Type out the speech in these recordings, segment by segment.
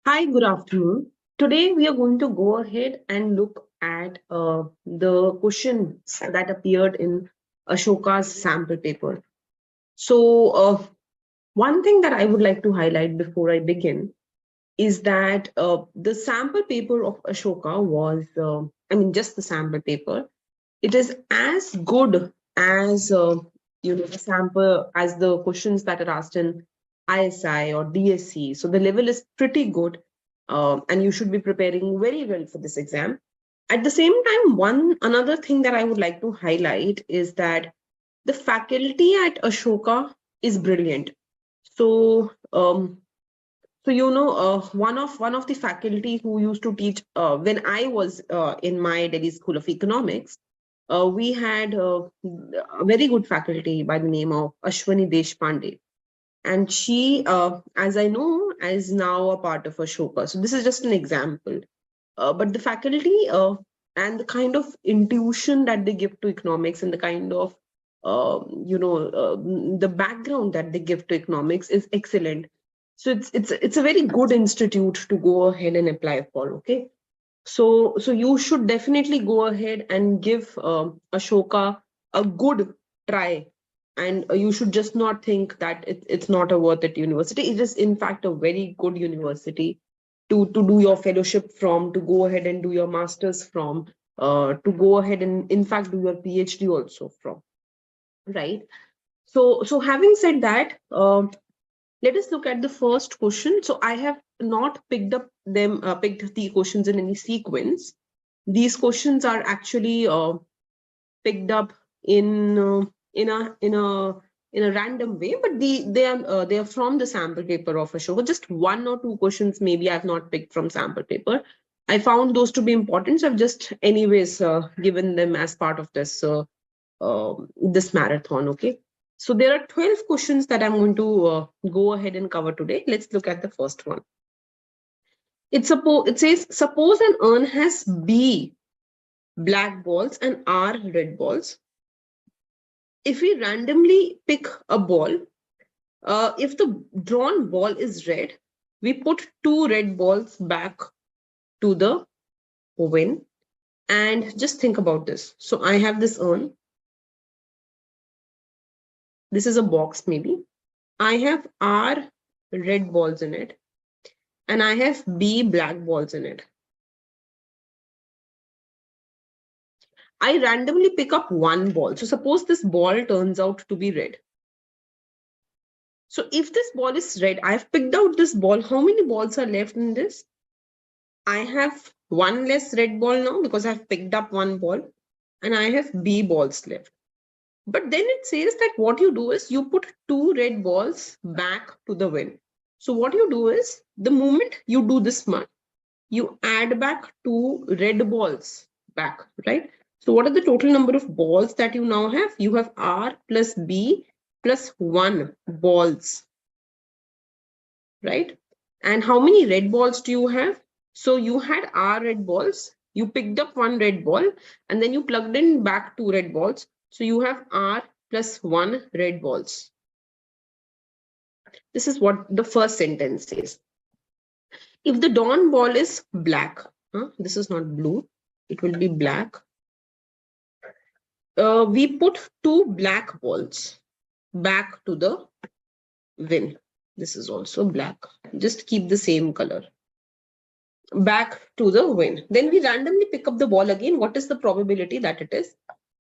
Hi, good afternoon. Today we are going to go ahead and look at the questions that appeared in Ashoka's sample paper. So, one thing that I would like to highlight before I begin is that the sample paper of Ashoka was, just the sample paper. It is as good as the sample as the questions that are asked in ISI or DSC. So the level is pretty good, and you should be preparing very well for this exam. At the same time, one another thing that I would like to highlight is that the faculty at Ashoka is brilliant. So one of the faculty who used to teach when I was in my Delhi School of Economics, we had a very good faculty by the name of Ashwani Deshpande, and she, as I know, is now a part of Ashoka. So this is just an example, but the faculty and the kind of intuition that they give to economics and the kind of the background that they give to economics is excellent. So it's a very good institute to go ahead and apply for. Okay, so you should definitely go ahead and give Ashoka a good try, and you should just not think that it's not a worth it university. It is in fact a very good university to do your fellowship from, to go ahead and do your masters from, to go ahead and in fact do your PhD also from, right? So having said that, let us look at the first question. So I have not picked the questions in any sequence. These questions are actually picked up in in a random way, but they are from the sample paper of Ashoka. Just one or two questions maybe I've not picked from sample paper. I found those to be important, so I've just anyways given them as part of this marathon. Okay, so there are 12 questions that I'm going to go ahead and cover today. Let's look at the first one. It says suppose an urn has B black balls and R red balls. If we randomly pick a ball, if the drawn ball is red, we put two red balls back to the win. And just think about this. So I have this urn. This is a box maybe. I have R red balls in it, and I have B black balls in it. I randomly pick up one ball. So suppose this ball turns out to be red. So if this ball is red, I've picked out this ball. How many balls are left in this? I have one less red ball now because I've picked up one ball, and I have B balls left. But then it says that what you do is you put two red balls back to the win. So what you do is the moment you do this much, you add back two red balls back, right? So what are the total number of balls that you now have? You have R plus B plus 1 balls, right? And how many red balls do you have? So you had R red balls, you picked up one red ball, and then you plugged in back two red balls. So you have R plus 1 red balls. This is what the first sentence says. If the dawn ball is black, this is not blue, it will be black. We put two black balls back to the win. This is also black. Just keep the same color. Back to the win. Then we randomly pick up the ball again. What is the probability that it is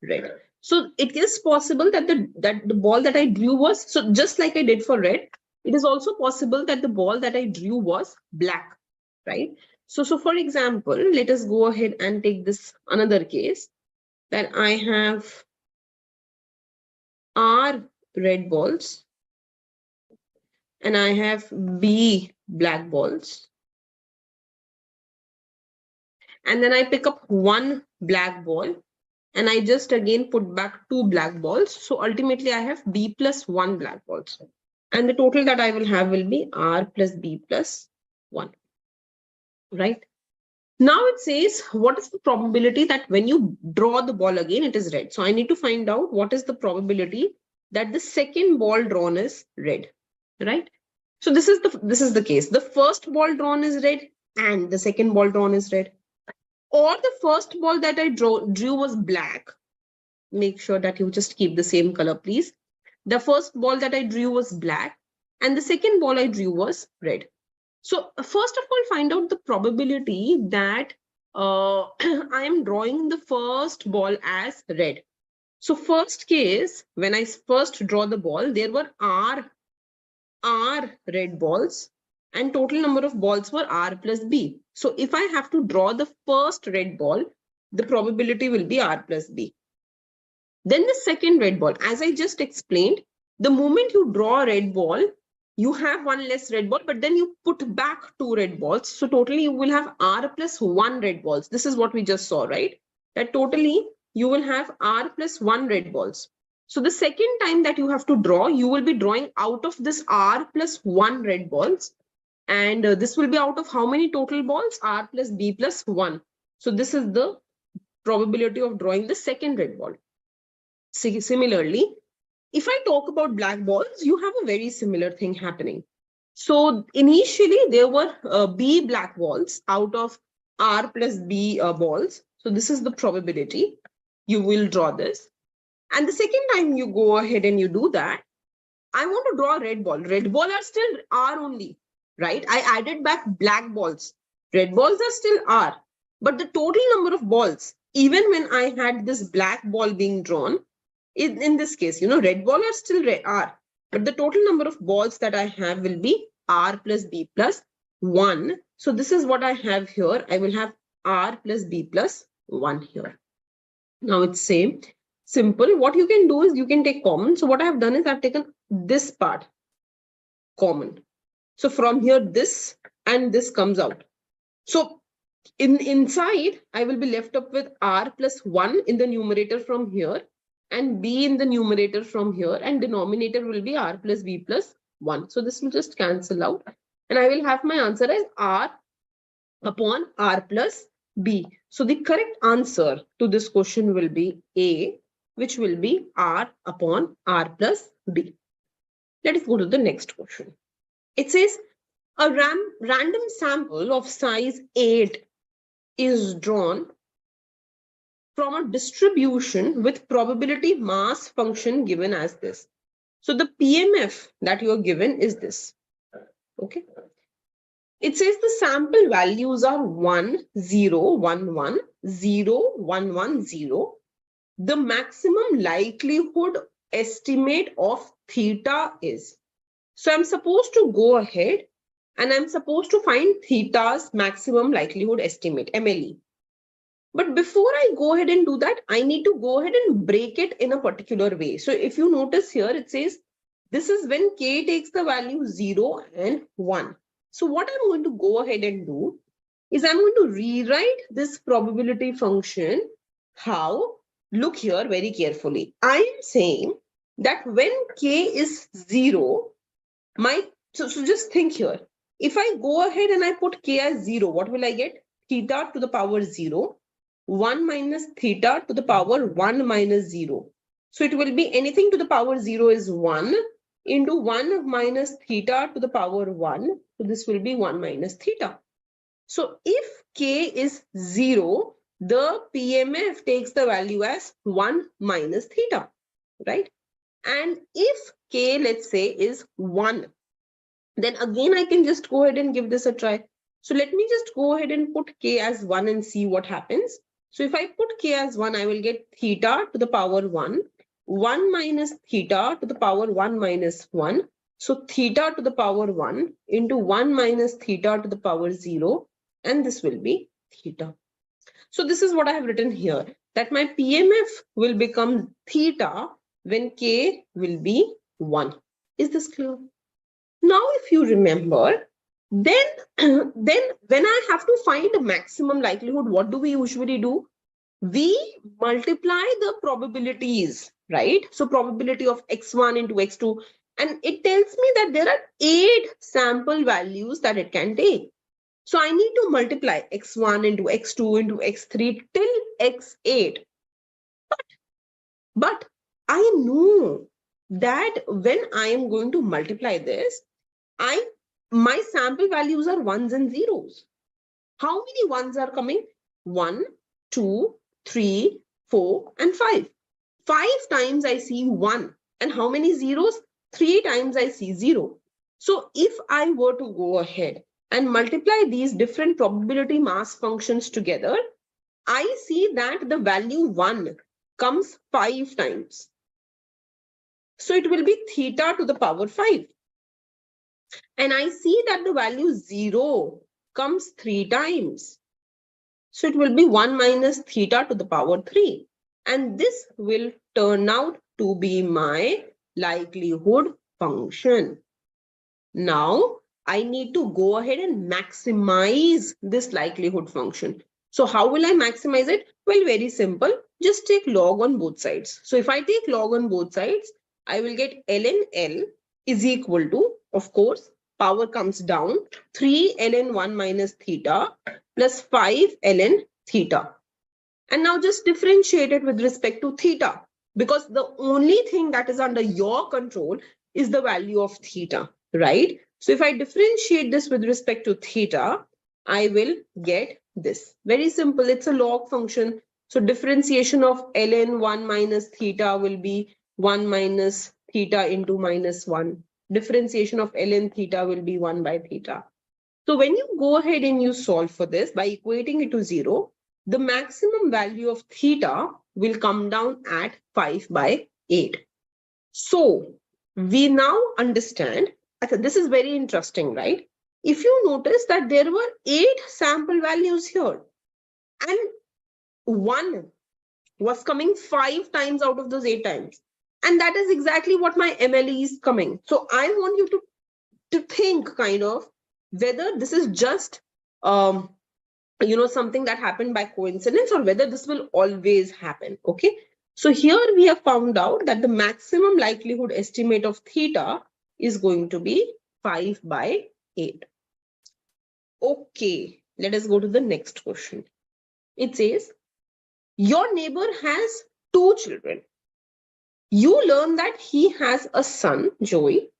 red? So it is possible that the ball that I drew was, so just like I did for red, it is also possible that the ball that I drew was black, right? So for example, let us go ahead and take this another case that I have R red balls and I have B black balls. And then I pick up one black ball and I just again put back two black balls. So ultimately I have B plus 1 black balls. And the total that I will have will be R plus B plus 1, right? Now it says, what is the probability that when you draw the ball again, it is red? So I need to find out what is the probability that the second ball drawn is red, right? So this is the case. The first ball drawn is red and the second ball drawn is red. Or the first ball that I drew was black. Make sure that you just keep the same color, please. The first ball that I drew was black and the second ball I drew was red. So first of all, find out the probability that I am drawing the first ball as red. So first case, when I first draw the ball, there were R red balls and total number of balls were R plus B. So if I have to draw the first red ball, the probability will be R plus B. Then the second red ball, as I just explained, the moment you draw a red ball, you have one less red ball, but then you put back two red balls. So totally you will have R plus one red balls. This is what we just saw, right? That totally you will have R plus one red balls. So the second time that you have to draw, you will be drawing out of this R plus one red balls. And this will be out of how many total balls? R plus B plus one. So this is the probability of drawing the second red ball. Similarly, if I talk about black balls, you have a very similar thing happening. So initially there were B black balls out of R plus B balls. So this is the probability. You will draw this. And the second time you go ahead and you do that, I want to draw a red ball. Red ball are still R only, right? I added back black balls. Red balls are still R. But the total number of balls, even when I had this black ball being drawn, in this case, red ball are still R. But the total number of balls that I have will be R plus B plus 1. So this is what I have here. I will have R plus B plus 1 here. Now it's same. Simple. What you can do is you can take common. So what I have done is I've taken this part common. So from here, this and this comes out. So inside, I will be left up with R plus 1 in the numerator from here and B in the numerator from here, and denominator will be R plus B plus 1. So this will just cancel out and I will have my answer as R upon R plus B. So the correct answer to this question will be A, which will be R upon R plus B. Let us go to the next question. It says a random sample of size 8 is drawn from a distribution with probability mass function given as this. So the PMF that you are given is this. Okay. It says the sample values are 1, 0, 1, 1, 0, 1, 1, 0. The maximum likelihood estimate of theta is. So I'm supposed to go ahead and I'm supposed to find theta's maximum likelihood estimate, MLE. But before I go ahead and do that, I need to go ahead and break it in a particular way. So if you notice here, it says this is when K takes the value 0 and 1. So what I'm going to go ahead and do is I'm going to rewrite this probability function. How? Look here very carefully. I am saying that when K is 0, so just think here. If I go ahead and I put K as 0, what will I get? Theta to the power 0. 1 minus theta to the power 1 minus 0. So it will be anything to the power 0 is 1 into 1 minus theta to the power 1. So this will be 1 minus theta. So if K is 0, the PMF takes the value as 1 minus theta, right? And if K, let's say, is 1, then again I can just go ahead and give this a try. So let me just go ahead and put K as 1 and see what happens. So if I put K as 1, I will get theta to the power 1, 1 minus theta to the power 1 minus 1. So theta to the power 1 into 1 minus theta to the power 0, and this will be theta. So this is what I have written here, that my PMF will become theta when K will be 1. Is this clear? Now, if you remember, then when I have to find a maximum likelihood, what do we usually do? We multiply the probabilities, right? So probability of x1 into x2, and it tells me that there are 8 sample values that it can take. So I need to multiply x1 into x2 into x3 till x8. But I know that when I am going to multiply this, my sample values are ones and zeros. How many ones are coming? 1, 2, 3, 4, and 5. 5 times I see 1. And how many zeros? 3 times I see 0. So if I were to go ahead and multiply these different probability mass functions together, I see that the value 1 comes 5 times. So it will be theta to the power 5. And I see that the value 0 comes 3 times. So it will be 1 minus theta to the power 3. And this will turn out to be my likelihood function. Now, I need to go ahead and maximize this likelihood function. So how will I maximize it? Well, very simple. Just take log on both sides. So if I take log on both sides, I will get ln L is equal to, of course, power comes down, 3 ln 1 minus theta plus 5 ln theta. And now just differentiate it with respect to theta, because the only thing that is under your control is the value of theta, right? So if I differentiate this with respect to theta, I will get this. Very simple. It's a log function. So differentiation of ln 1 minus theta will be 1 minus theta into minus 1. Differentiation of ln theta will be 1 by theta. So when you go ahead and you solve for this by equating it to 0, the maximum value of theta will come down at 5 by 8. So we now understand, this is very interesting, right? If you notice that there were 8 sample values here and 1 was coming 5 times out of those 8 times. And that is exactly what my MLE is coming. So I want you to think kind of whether this is just something that happened by coincidence or whether this will always happen. Okay, so here we have found out that the maximum likelihood estimate of theta is going to be 5 by 8. Okay, let us go to the next question. It says, your neighbor has 2 children. You learn that he has a son, Joey.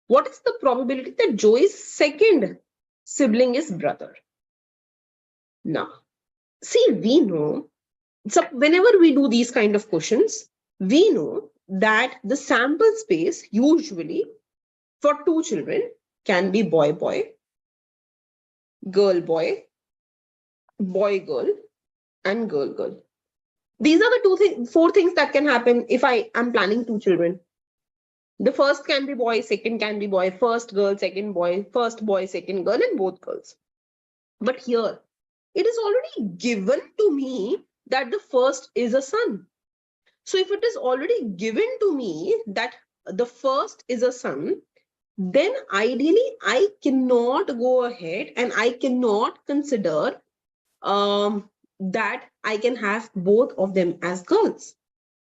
What is the probability that Joey's second sibling is brother? Now, see, we know, so whenever we do these kind of questions, we know that the sample space usually for 2 children can be boy, boy, girl, boy, boy, girl, and girl, girl. These are the 4 things that can happen if I am planning 2 children. The first can be boy, second can be boy, first girl, second boy, first boy, second girl, and both girls. But here, it is already given to me that the first is a son. So if it is already given to me that the first is a son, then ideally I cannot go ahead and I cannot consider that I can have both of them as girls.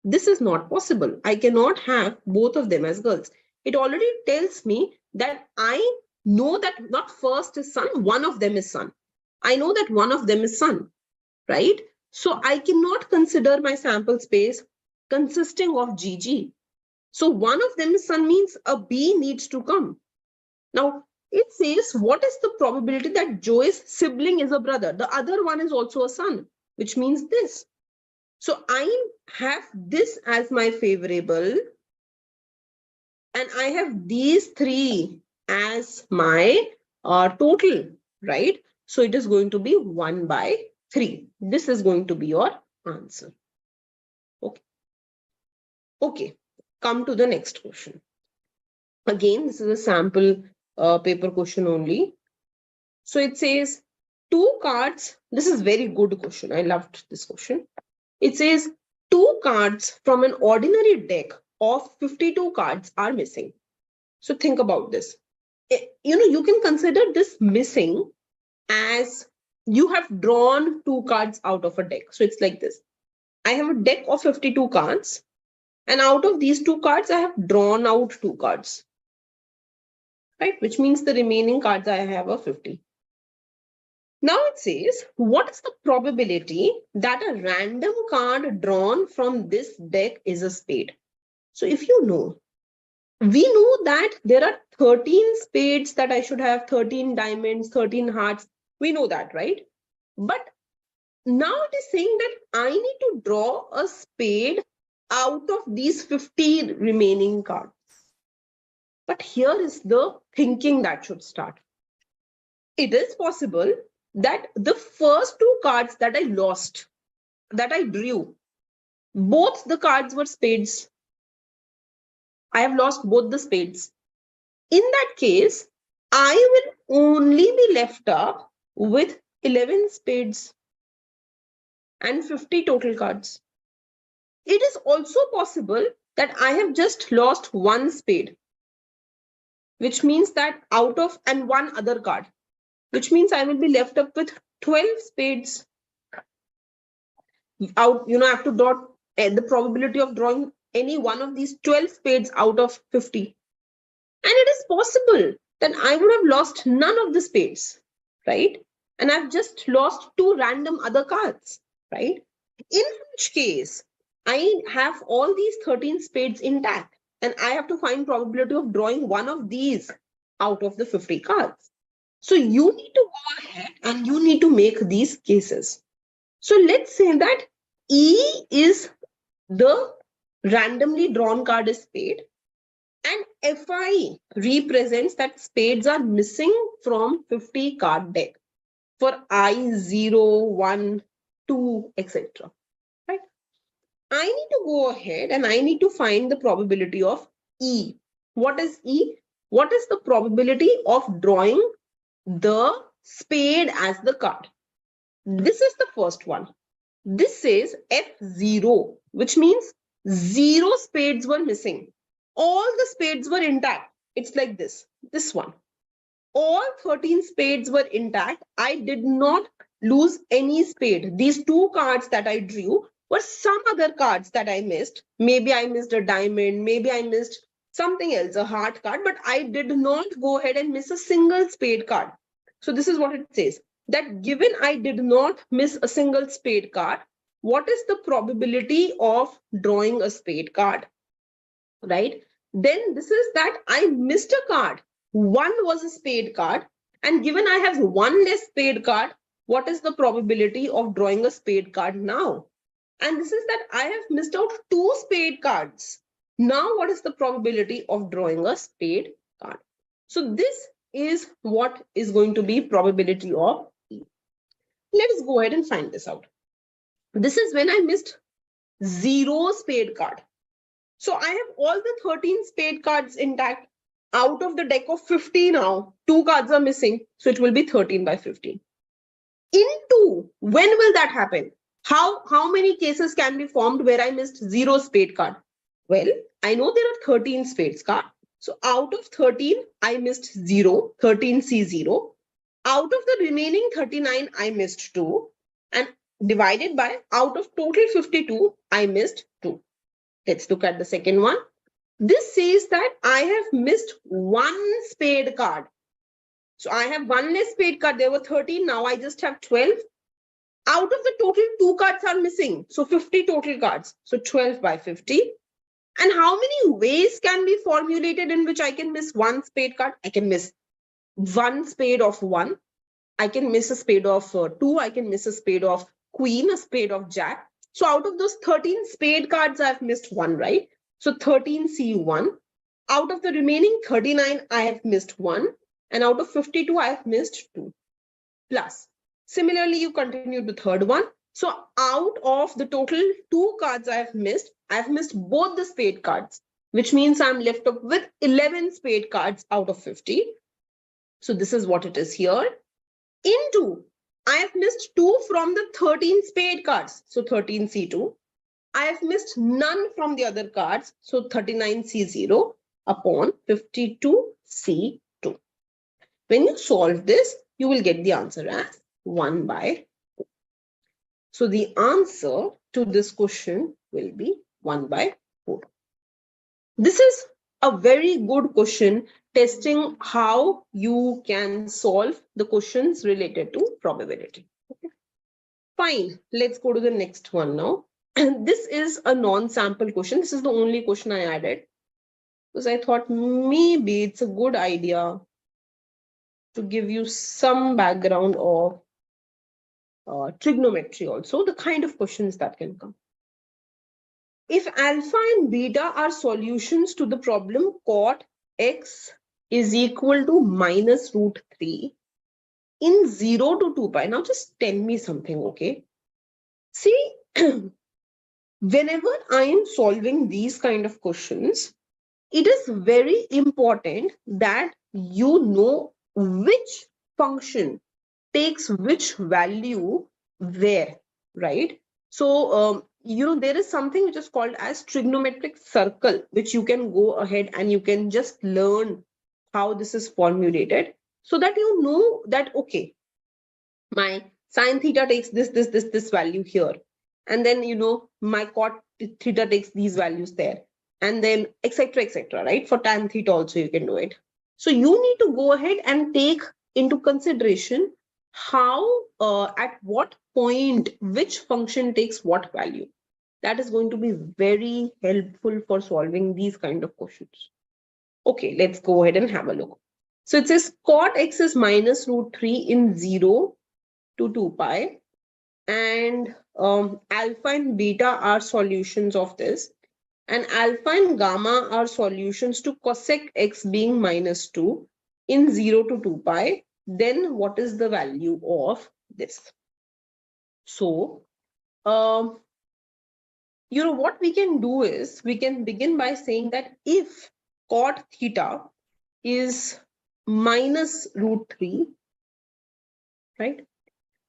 This is not possible. I cannot have both of them as girls. It already tells me that I know that not first is son, one of them is son. I know that one of them is son, right? So I cannot consider my sample space consisting of GG. So one of them is son means a B needs to come. Now, it says, what is the probability that Joey's sibling is a brother? The other one is also a son, which means this. So I have this as my favorable, and I have these 3 as my total, right? So it is going to be 1 by 3. This is going to be your answer. Okay. Okay. Come to the next question. Again, this is a sample paper question only. So it says 2 cards. This is very good question. I loved this question. It says 2 cards from an ordinary deck of 52 cards are missing. So think about this. You can consider this missing as you have drawn 2 cards out of a deck. So it's like this. I have a deck of 52 cards, and out of these 2 cards, I have drawn out 2 cards, right? Which means the remaining cards I have are 50. Now it says, what is the probability that a random card drawn from this deck is a spade? So if you know we know that there are 13 spades that I should have, 13 diamonds, 13 hearts. We know that, right? But now it is saying that I need to draw a spade out of these 50 remaining cards. But here is the thinking that should start. It is possible that the first two cards that I lost, that I drew, both the cards were spades. I have lost both the spades. In that case, I will only be left up with 11 spades and 50 total cards. It is also possible that I have just lost one spade, which means that out of, and one other card, which means I will be left up with 12 spades. Out, I have to draw the probability of drawing any one of these 12 spades out of 50. And it is possible that I would have lost none of the spades, right? And I've just lost two random other cards, right? In which case, I have all these 13 spades intact, and I have to find probability of drawing one of these out of the 50 cards. So you need to go ahead and you need to make these cases. So let's say that E is the randomly drawn card is spade, and Fi represents that spades are missing from 50 card deck for I, 0, 1, 2, etc. Right? I need to go ahead and I need to find the probability of E. What is E? What is the probability of drawing the spade as the card? This is the first one. This says F0, which means 0 spades were missing. All the spades were intact. It's like this one. All 13 spades were intact. I did not lose any spade. These two cards that I drew were some other cards that I missed. Maybe I missed a diamond, maybe I missed something else, a heart card, but I did not go ahead and miss a single spade card. So this is what it says, that given I did not miss a single spade card, what is the probability of drawing a spade card, right? Then this is that I missed a card. One was a spade card, and given I have one less spade card, what is the probability of drawing a spade card now? And this is that I have missed out 2 spade cards. Now what is the probability of drawing a spade card? So this is what is going to be probability of E. Let us go ahead and find this out. This is when I missed 0 spade card. So I have all the 13 spade cards intact. Out of the deck of 50 now, 2 cards are missing. So it will be 13 by 15. In 2, when will that happen? How many cases can be formed where I missed 0 spade card? Well, I know there are 13 spades card. So out of 13, I missed 0, 13C0. Out of the remaining 39, I missed 2. And divided by, out of total 52, I missed 2. Let's look at the second one. This says that I have missed 1 spade card. So I have 1 less spade card. There were 13. Now I just have 12. Out of the total, 2 cards are missing. So 50 total cards. So 12 by 50. And how many ways can be formulated in which I can miss 1 spade card? I can miss 1 spade of 1. I can miss a spade of 2. I can miss a spade of queen, a spade of jack. So out of those 13 spade cards, I've missed 1, right? So 13C1. Out of the remaining 39, I have missed 1. And out of 52, I have missed 2. Plus, similarly, you continue the third one. So out of the total 2 cards I have missed both the spade cards, which means I'm left up with 11 spade cards out of 50. So this is what it is here. Into, I have missed 2 from the 13 spade cards. So 13C2. I have missed none from the other cards. So 39C0 upon 52C2. When you solve this, you will get the answer as 1 by 4. So the answer to this question will be 1 by 4. This is a very good question testing how you can solve the questions related to probability. Okay. Fine, let's go to the next one now. This is a non-sample question. This is the only question I added. because I thought maybe it's a good idea to give you some background of trigonometry also, the kind of questions that can come. If alpha and beta are solutions to the problem cot x is equal to minus root 3 in 0 to 2 pi. Now just tell me something, okay? See, whenever I am solving these kind of questions, it is very important that you know which function takes which value where, right? So, there is something which is called as trigonometric circle, which you can go ahead and you can just learn how this is formulated so that you know that, okay, my sine theta takes this value here. And then, my cot theta takes these values there. And then, etc., right? For tan theta also, you can do it. So you need to go ahead and take into consideration how, at what point, which function takes what value. That is going to be very helpful for solving these kind of questions. Okay, let's go ahead and have a look. So it says cot x is minus root 3 in 0 to 2 pi, and alpha and beta are solutions of this, and alpha and gamma are solutions to cosec x being minus 2 in 0 to 2 pi. Then what is the value of this? So what we can do is we can begin by saying that if cot theta is minus root 3, right,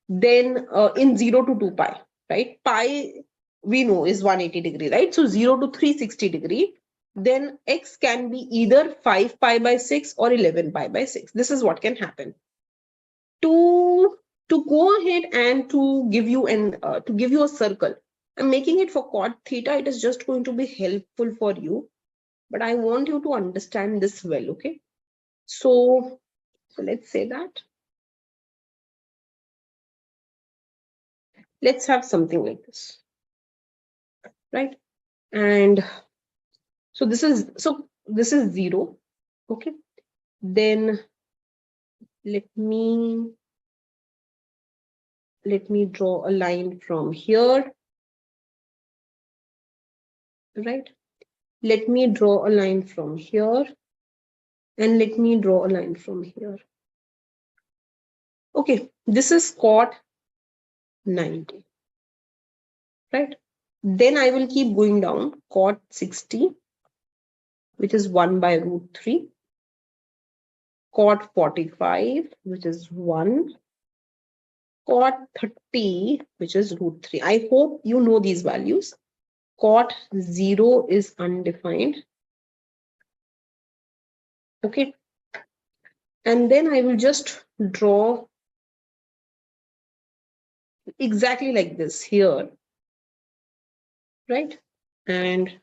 then in 0 to 2 pi, right? Pi we know is 180 degree, right? So 0 to 360 degree, then x can be either 5 pi by 6 or 11 pi by 6. This is what can happen. To go ahead and to give you a circle, I'm making it for cot theta. It is just going to be helpful for you, but I want you to understand this well, okay? So let's say that. Let's have something like this, right? And so this is 0, okay? Then let me draw a line from here, right? Let me draw a line from here, and let me draw a line from here. Okay, this is cot 90, right? Then I will keep going down, cot 60, which is 1 by root 3, cot 45, which is 1, cot 30, which is root 3. I hope you know these values. Cot 0 is undefined. Okay. And then I will just draw exactly like this here, right? And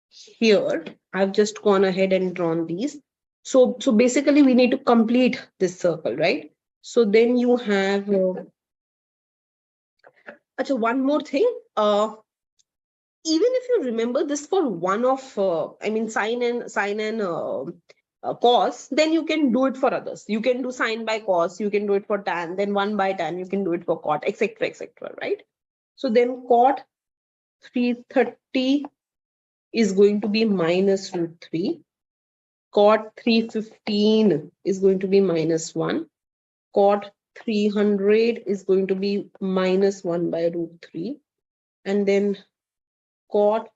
here I've just gone ahead and drawn these. So basically we need to complete this circle, right? So then you have one more thing. Even if you remember this for one of sine and cos, then you can do it for others. You can do sine by cos, you can do it for tan, then 1 by tan, you can do it for cot, etc., right? So then cot 330 is going to be minus root 3. Cot 315 is going to be minus 1. Cot 300 is going to be minus 1 by root 3. And then cot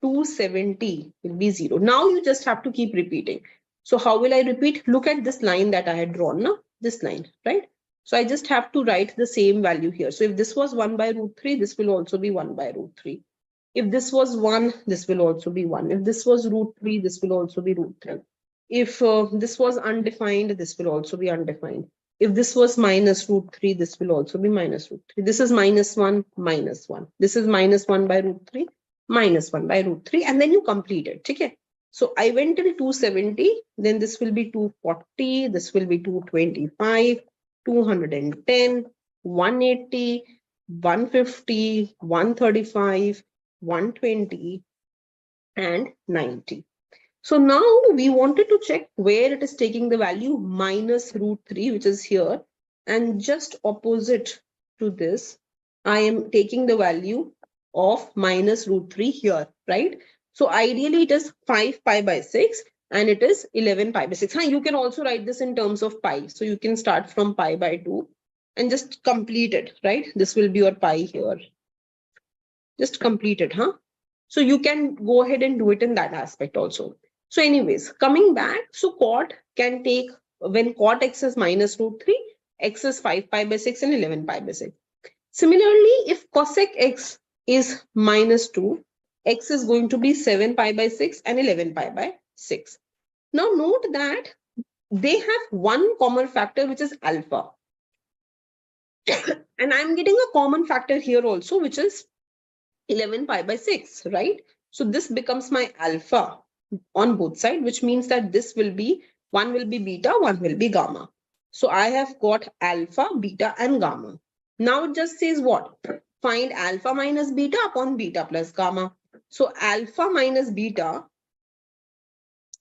270 will be 0. Now you just have to keep repeating. So how will I repeat? Look at this line that I had drawn, now this line, right? So I just have to write the same value here. So if this was 1 by root 3, this will also be 1 by root 3. If this was 1, this will also be 1. If this was root 3, this will also be root 3. If this was undefined, this will also be undefined. If this was minus root 3, this will also be minus root 3. This is minus 1, minus 1. This is minus 1 by root 3, minus 1 by root 3, and then you complete it. Okay? So I went till 270, then this will be 240, this will be 225, 210, 180, 150, 135, 120, and 90. So now we wanted to check where it is taking the value minus root 3, which is here, and just opposite to this, I am taking the value of minus root 3 here, right? So ideally it is 5 pi by 6 and it is 11 pi by 6. You can also write this in terms of pi. So you can start from pi by 2 and just complete it, right? This will be your pi here. Just complete it, huh? So you can go ahead and do it in that aspect also. So anyways, coming back, so cot can take, when cot x is minus root 3, x is 5 pi by 6 and 11 pi by 6. Similarly, if cosec x is minus 2, x is going to be 7 pi by 6 and 11 pi by 6. Now note that they have one common factor, which is alpha. And I'm getting a common factor here also, which is 11 pi by 6, right? So this becomes my alpha on both sides, which means that this will be, one will be beta, one will be gamma. So I have got alpha, beta, and gamma. Now it just says what? Find alpha minus beta upon beta plus gamma. So alpha minus beta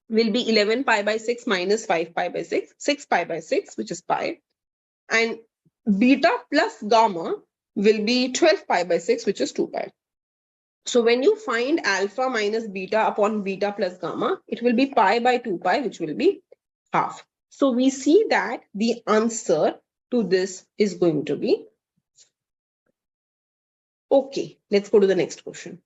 will be 11 pi by 6 minus 5 pi by 6, 6 pi by 6, which is pi. And beta plus gamma will be 12 pi by 6, which is 2 pi. So when you find alpha minus beta upon beta plus gamma, it will be pi by 2 pi, which will be half. So we see that the answer to this is going to be, okay, let's go to the next question.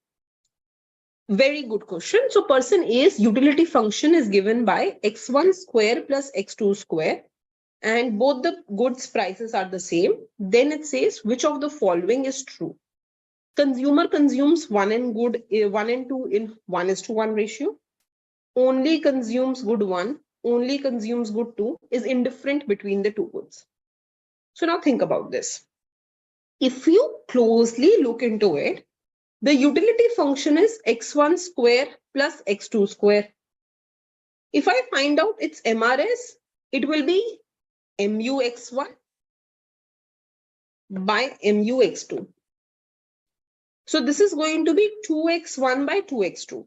Very good question. So person A's utility function is given by x1 square plus x2 square, and both the goods prices are the same. Then it says which of the following is true. Consumer consumes 1 and 2 in 1:1 ratio. Only consumes good 1, only consumes good 2, is indifferent between the two goods. So now think about this. If you closely look into it, the utility function is x1 square plus x2 square. If I find out its MRS, it will be mu x1 by mu x2. So this is going to be 2x1 by 2x2,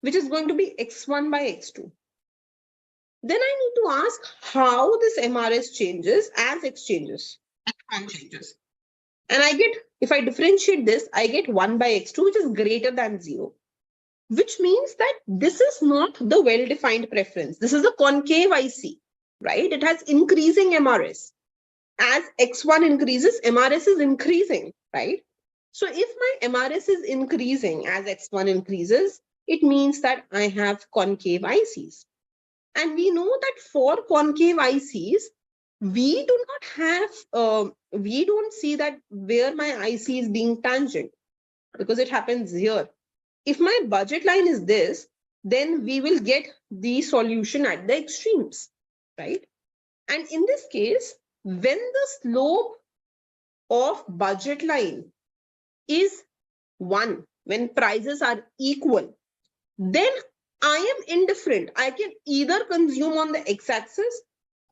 which is going to be x1 by x2. Then I need to ask how this MRS changes as x changes. X1 changes. And I get, if I differentiate this, I get 1 by x2, which is greater than 0. Which means that this is not the well-defined preference. This is a concave IC, right? It has increasing MRS. As x1 increases, MRS is increasing, right? So if my MRS is increasing as x1 increases, it means that I have concave ICs. And we know that for concave ICs, we do not have, we don't see that where my IC is being tangent, because it happens here. If my budget line is this, then we will get the solution at the extremes, right? And in this case, when the slope of budget line is 1, when prices are equal, then I am indifferent. I can either consume on the x-axis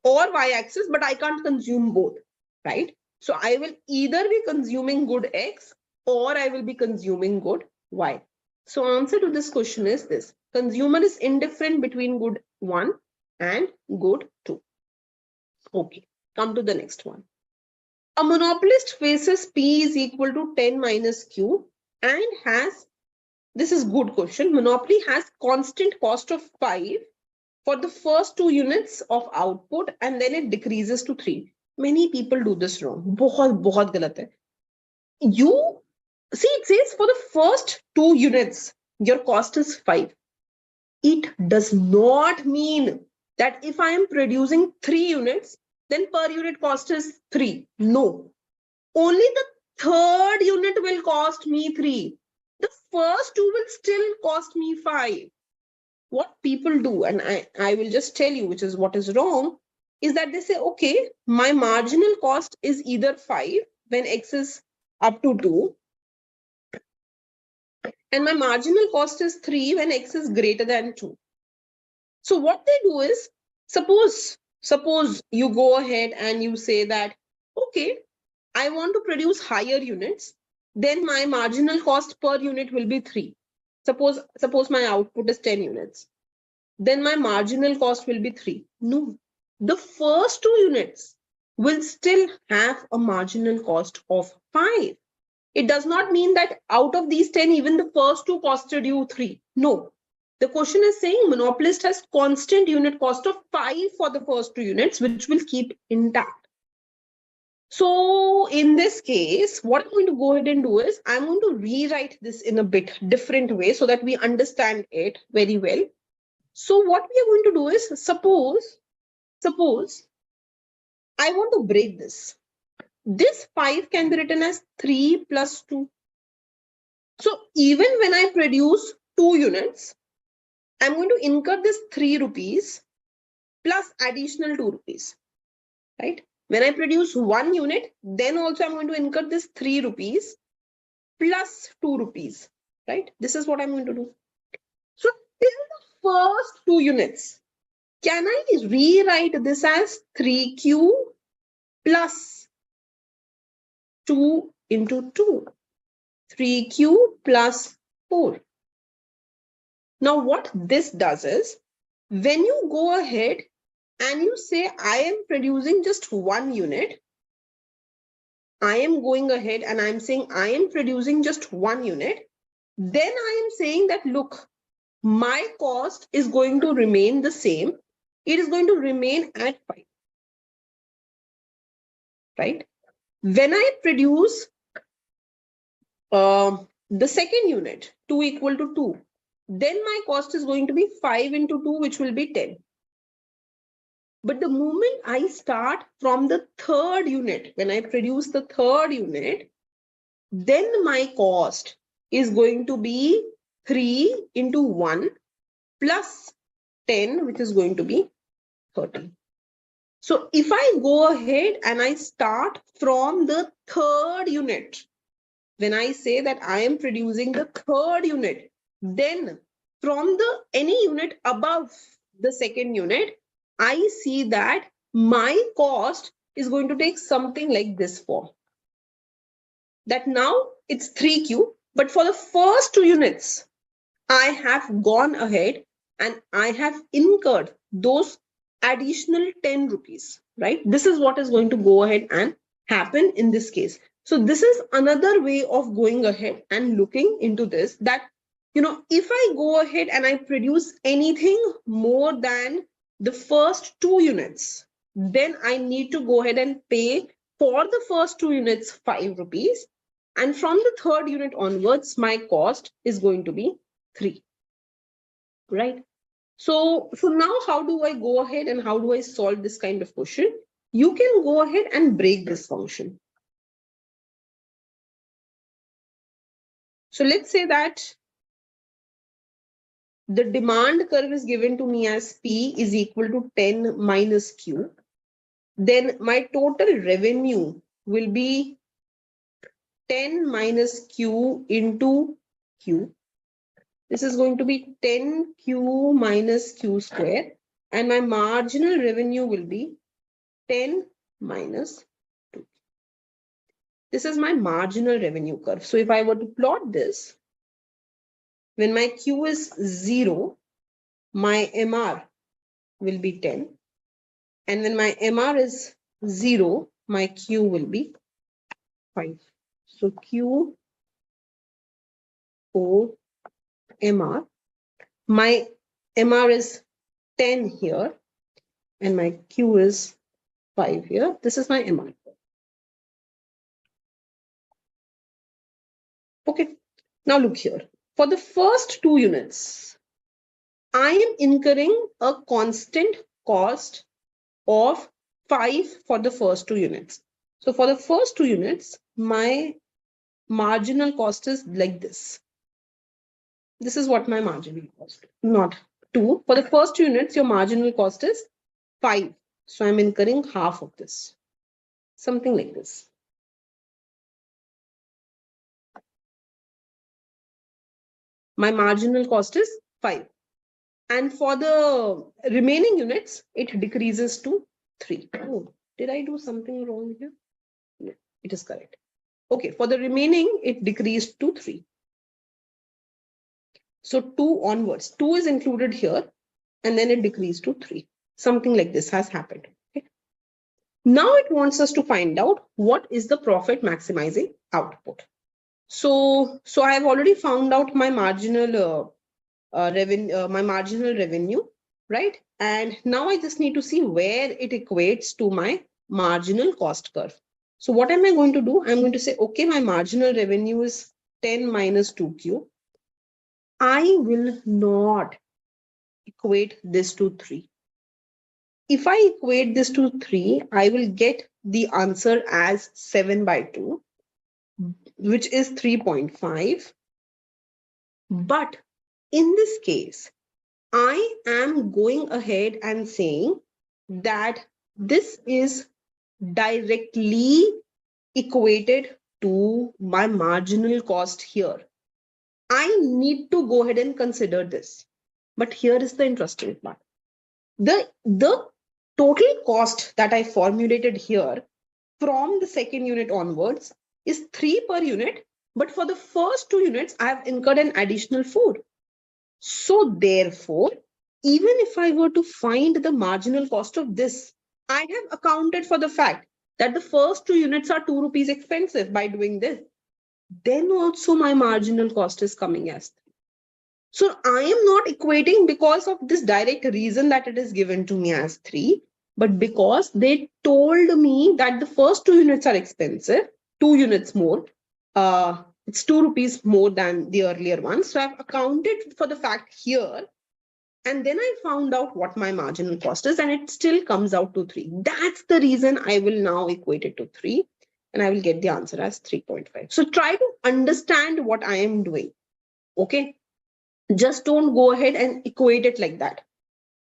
or y-axis, but I can't consume both, right? So I will either be consuming good x or I will be consuming good y. So answer to this question is this. Consumer is indifferent between good 1 and good 2. Okay, come to the next one. A monopolist faces P is equal to 10 minus Q and has, this is good question, monopoly has constant cost of 5 for the first 2 units of output and then it decreases to 3. Many people do this wrong. बहुत गलत है. You see, it says for the first 2 units, your cost is 5. It does not mean that if I am producing 3 units, then per unit cost is 3. No. Only the third unit will cost me 3. The first 2 will still cost me 5. What people do, and I will just tell you, which is what is wrong, is that they say, okay, my marginal cost is either 5 when x is up to 2, and my marginal cost is 3 when x is greater than 2. So what they do is, suppose you go ahead and you say that, okay, I want to produce higher units, then my marginal cost per unit will be 3. Suppose my output is 10 units. Then my marginal cost will be 3. No, the first 2 units will still have a marginal cost of 5. It does not mean that out of these 10, even the first 2 costed you 3. No. The question is saying monopolist has constant unit cost of 5 for the first 2 units, which will keep intact. So in this case, what I'm going to go ahead and do is I'm going to rewrite this in a bit different way so that we understand it very well. So what we are going to do is suppose I want to break this. This 5 can be written as 3 plus 2. So even when I produce 2 units, I'm going to incur this 3 rupees plus additional 2 rupees, right? When I produce 1 unit, then also I'm going to incur this 3 rupees plus 2 rupees, right? This is what I'm going to do. So till the first 2 units, can I rewrite this as 3Q plus 2 into 2? 3Q plus 4. Now what this does is, when you go ahead and you say, I am producing just 1 unit, I am going ahead and I'm saying I am producing just 1 unit, then I am saying that, look, my cost is going to remain the same. It is going to remain at 5, right? When I produce the second unit, 2 equal to 2, then my cost is going to be 5 into 2, which will be 10. But the moment I start from the third unit, when I produce the third unit, then my cost is going to be 3 into 1 plus 10, which is going to be 30. So if I go ahead and I start from the third unit, when I say that I am producing the third unit, then from the any unit above the second unit, I see that my cost is going to take something like this form. That now it's 3Q, but for the first 2 units, I have gone ahead and I have incurred those additional 10 rupees, right? This is what is going to go ahead and happen in this case. So this is another way of going ahead and looking into this, that, you know, if I go ahead and I produce anything more than the first 2 units, then I need to go ahead and pay for the first 2 units 5 rupees. And from the third unit onwards, my cost is going to be 3, right? So now how do I go ahead and how do I solve this kind of question? You can go ahead and break this function. So let's say that the demand curve is given to me as P is equal to 10 minus Q. Then my total revenue will be 10 minus Q into Q. This is going to be 10Q minus Q square. And my marginal revenue will be 10 minus 2. This is my marginal revenue curve. So if I were to plot this, when my Q is 0, my MR will be 10. And when my MR is 0, my Q will be 5. So Q O MR. My MR is 10 here. And my Q is 5 here. This is my MR. Okay. Now look here. For the first 2 units, I am incurring a constant cost of 5 for the first 2 units. So for the first 2 units, my marginal cost is like this. This is what my marginal cost, not 2. For the first 2 units, your marginal cost is 5. So I'm incurring half of this, something like this. My marginal cost is 5. And for the remaining units, it decreases to 3. Oh, did I do something wrong here? No, it is correct. Okay, for the remaining, it decreased to 3. So 2 onwards, 2 is included here, and then it decreased to 3. Something like this has happened. Okay. Now it wants us to find out what is the profit maximizing output. So I have already found out my marginal revenue, right? And now I just need to see where it equates to my marginal cost curve. So what am I going to do? I'm going to say, okay, my marginal revenue is 10 minus 2Q. I will not equate this to 3. If I equate this to 3, I will get the answer as 7 by 2, which is 3.5. But in this case, I am going ahead and saying that this is directly equated to my marginal cost here. I need to go ahead and consider this. But here is the interesting part. The total cost that I formulated here from the second unit onwards is 3 per unit. But for the first 2 units, I have incurred an additional 4. So therefore, even if I were to find the marginal cost of this, I have accounted for the fact that the first 2 units are 2 rupees expensive by doing this. Then also my marginal cost is coming as 3. So I am not equating because of this direct reason that it is given to me as 3, but because they told me that the first 2 units are expensive, 2 units more. It's 2 rupees more than the earlier one. So I've accounted for the fact here. And then I found out what my marginal cost is, and it still comes out to 3. That's the reason I will now equate it to 3, and I will get the answer as 3.5. So try to understand what I am doing. Okay. Just don't go ahead and equate it like that.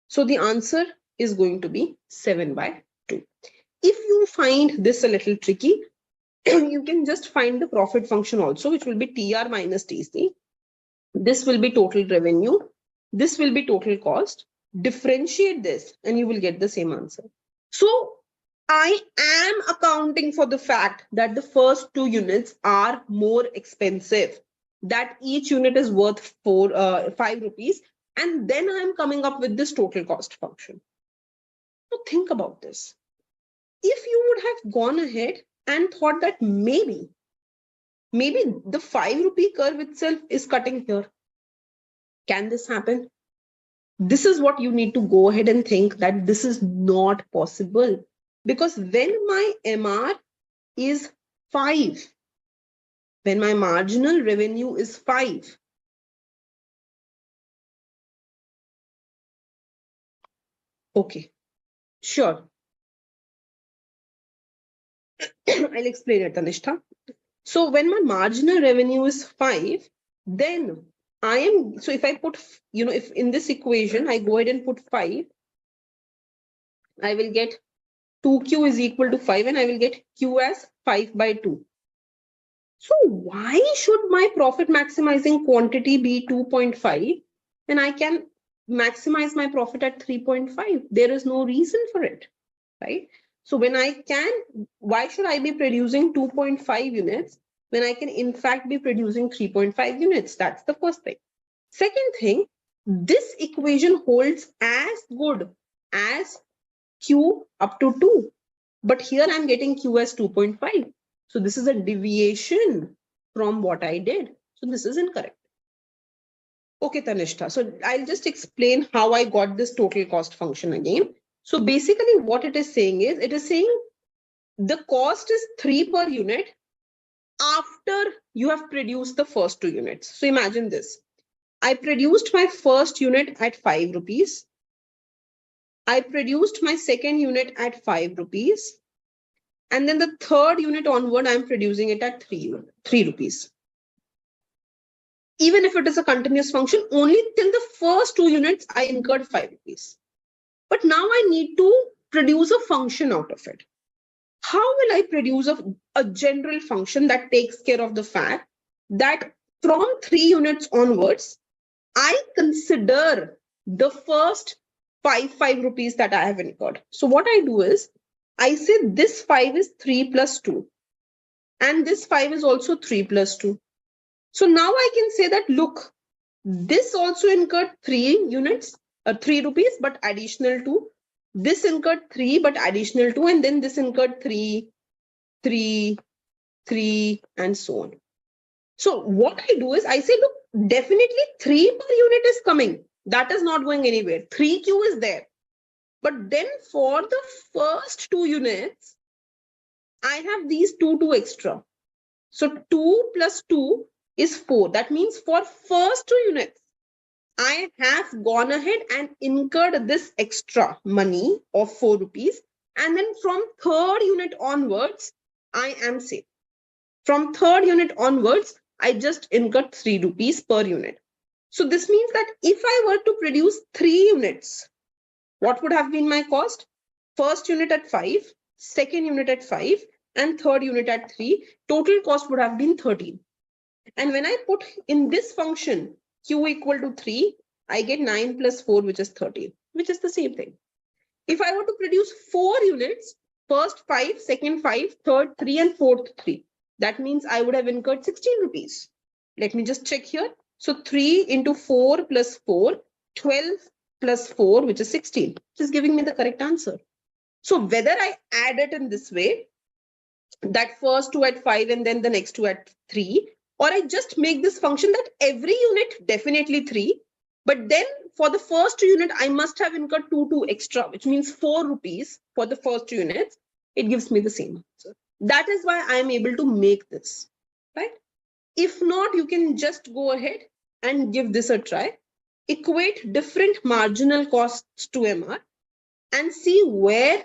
So the answer is going to be 7 by 2. If you find this a little tricky, you can just find the profit function also, which will be TR minus TC. This will be total revenue. This will be total cost. Differentiate this and you will get the same answer. So I am accounting for the fact that the first 2 units are more expensive, that each unit is worth 5 rupees. And then I'm coming up with this total cost function. So think about this. If you would have gone ahead and thought that maybe the 5 rupee curve itself is cutting here. Can this happen? This is what you need to go ahead and think, that this is not possible. Because when my MR is 5, when my marginal revenue is 5, okay, sure. I'll explain it, Tanishta. So when my marginal revenue is 5, then so if I put, if in this equation, I go ahead and put 5, I will get 2Q is equal to 5, and I will get Q as 5 by 2. So why should my profit maximizing quantity be 2.5 and I can maximize my profit at 3.5? There is no reason for it, right? So when why should I be producing 2.5 units when I can in fact be producing 3.5 units? That's the first thing. Second thing, this equation holds as good as Q up to 2. But here I'm getting Q as 2.5. So this is a deviation from what I did. So this is incorrect. Okay, Tanishta. So I'll just explain how I got this total cost function again. So basically what it is saying is, it is saying the cost is 3 per unit after you have produced the first 2 units. So imagine this. I produced my first unit at 5 rupees. I produced my second unit at 5 rupees. And then the third unit onward, I'm producing it at 3 rupees. Even if it is a continuous function, only till the first 2 units, I incurred 5 rupees. But now I need to produce a function out of it. How will I produce a general function that takes care of the fact that from 3 units onwards, I consider the first 5 rupees that I have incurred? So what I do is, I say this 5 is 3 plus 2. And this 5 is also 3 plus 2. So now I can say that, look, This also incurred 3 units, 3 rupees, but additional 2. This incurred 3, but additional 2. And then this incurred 3, 3, 3, and so on. So what I do is I say, look, definitely 3 per unit is coming. That is not going anywhere. 3Q is there. But then for the first 2 units, I have these 2 extra. So 2 plus 2 is 4. That means for first 2 units, I have gone ahead and incurred this extra money of 4 rupees. And then from third unit onwards, I am safe. From third unit onwards, I just incurred 3 rupees per unit. So this means that if I were to produce 3 units, what would have been my cost? First unit at 5, second unit at 5, and third unit at 3. Total cost would have been 13. And when I put in this function, Q equal to 3, I get 9 plus 4, which is 13, which is the same thing. If I were to produce 4 units, first 5, second 5, third 3, and fourth 3, that means I would have incurred 16 rupees. Let me just check here. So 3 into 4 plus 4, 12 plus 4, which is 16, which is giving me the correct answer. So whether I add it in this way, that first 2 at 5 and then the next 2 at 3, or I just make this function that every unit definitely 3, but then for the first unit, I must have incurred 2 extra, which means 4 rupees for the first units. It gives me the same answer. That is why I am able to make this, right? If not, you can just go ahead and give this a try. Equate different marginal costs to MR and see where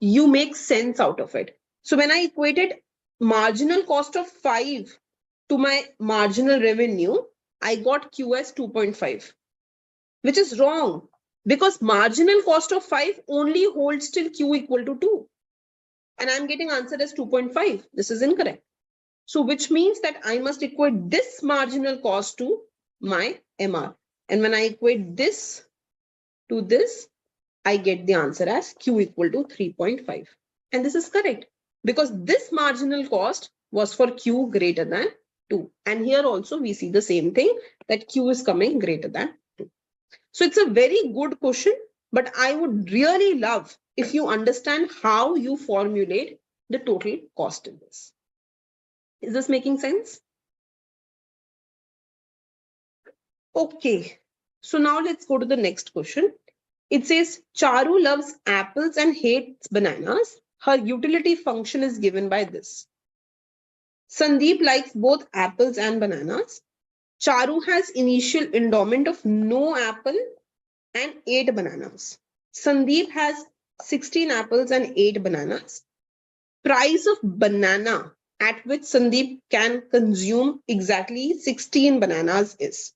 you make sense out of it. So when I equated marginal cost of 5 to my marginal revenue, I got Q as 2.5, which is wrong because marginal cost of 5 only holds till Q equal to 2. And I'm getting answer as 2.5. This is incorrect. So which means that I must equate this marginal cost to my MR. And when I equate this to this, I get the answer as Q equal to 3.5. And this is correct because this marginal cost was for Q greater than 2. And here also we see the same thing, that Q is coming greater than 2. So it's a very good question, but I would really love if you understand how you formulate the total cost in this. Is this making sense? Okay, so now let's go to the next question. It says, Charu loves apples and hates bananas. Her utility function is given by this. Sandeep likes both apples and bananas. Charu has initial endowment of no apple and 8 bananas. Sandeep has 16 apples and 8 bananas. Price of banana at which Sandeep can consume exactly 16 bananas is.